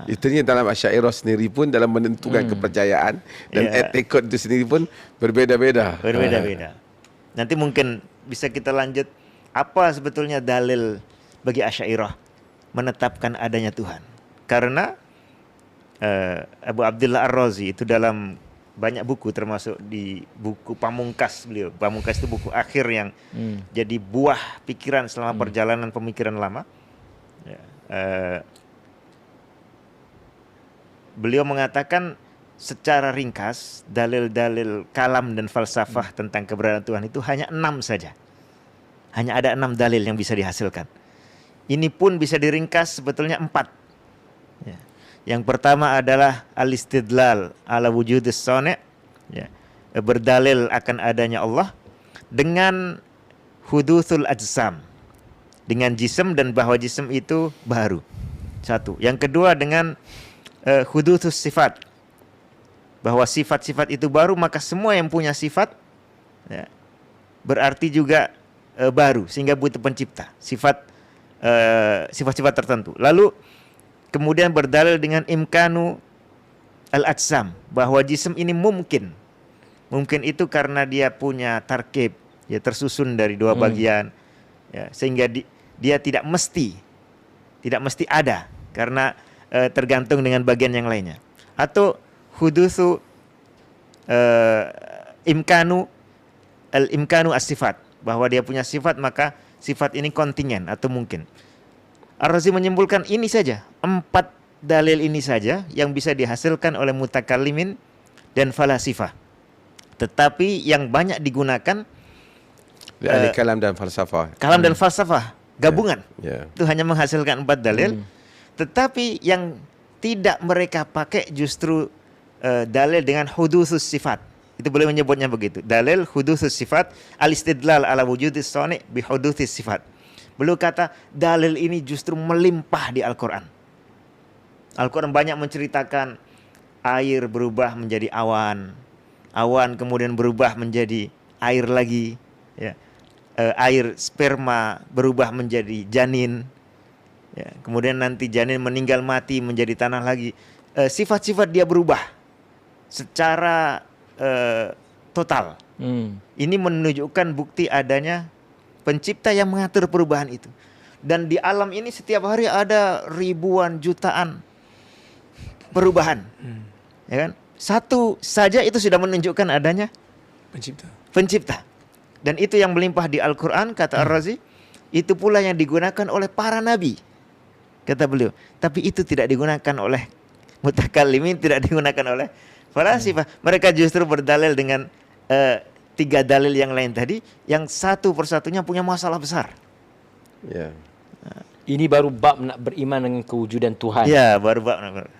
Itunya dalam Asy'ariyah sendiri pun dalam menentukan kepercayaan dan etikot itu sendiri pun berbeda-beda. Berbeda-beda. Nanti mungkin bisa kita lanjut apa sebetulnya dalil bagi Asy'ariyah menetapkan adanya Tuhan. Karena Abu Abdullah Ar-Razi itu dalam banyak buku termasuk di buku Pamungkas beliau. Pamungkas itu buku akhir yang jadi buah pikiran selama perjalanan pemikiran lama. Ya, beliau mengatakan secara ringkas dalil-dalil kalam dan falsafah tentang keberadaan Tuhan itu hanya 6 saja. Hanya ada 6 dalil yang bisa dihasilkan. Ini pun bisa diringkas sebetulnya 4. Ya. Yang pertama adalah al-istidlal ala wujudis soni', ya. Berdalil akan adanya Allah dengan hudutsul ajsam, dengan jism dan bahwa jism itu baru. Satu. Yang kedua dengan hudutsus sifat, bahwa sifat-sifat itu baru, maka semua yang punya sifat ya, berarti juga baru, sehingga butuh pencipta sifat-sifat tertentu. Lalu kemudian berdalil dengan imkanu al-ajsam, bahwa jism ini mungkin itu karena dia punya tarkib, ya, tersusun dari 2 bagian, ya, sehingga dia tidak mesti ada karena tergantung dengan bagian yang lainnya. Atau hudutsu imkanu as-sifat, bahwa dia punya sifat maka sifat ini kontingen atau mungkin. Ar-Razi menyimpulkan ini saja, 4 dalil ini saja yang bisa dihasilkan oleh mutakallimin dan falasifah. Tetapi yang banyak digunakan kalam dan falsafah. Kalam dan falsafah gabungan. Yeah. Itu hanya menghasilkan 4 dalil. Tetapi yang tidak mereka pakai justru dalil dengan hudutsus sifat. Itu boleh menyebutnya begitu. Dalil hudutsus sifat, al-istidlal ala wujudis soni' bi hudutsis sifat. Beliau kata dalil ini justru melimpah di Al-Quran. Al-Quran banyak menceritakan air berubah menjadi awan, awan kemudian berubah menjadi air lagi, ya. Air sperma berubah menjadi janin, ya. Kemudian nanti janin meninggal mati menjadi tanah lagi. Sifat-sifat dia berubah secara total. Ini menunjukkan bukti adanya pencipta yang mengatur perubahan itu. Dan di alam ini setiap hari ada ribuan jutaan perubahan. Ya kan? Satu saja itu sudah menunjukkan adanya pencipta. Dan itu yang melimpah di Al-Quran, kata Ar-Razi. Itu pula yang digunakan oleh para nabi, kata beliau. Tapi itu tidak digunakan oleh mutakallimin, tidak digunakan oleh falasifah. Mereka justru berdalil dengan 3 dalil yang lain tadi, yang satu persatunya punya masalah besar. Ini baru bab nak beriman dengan kewujudan Tuhan. Ya, baru bab nak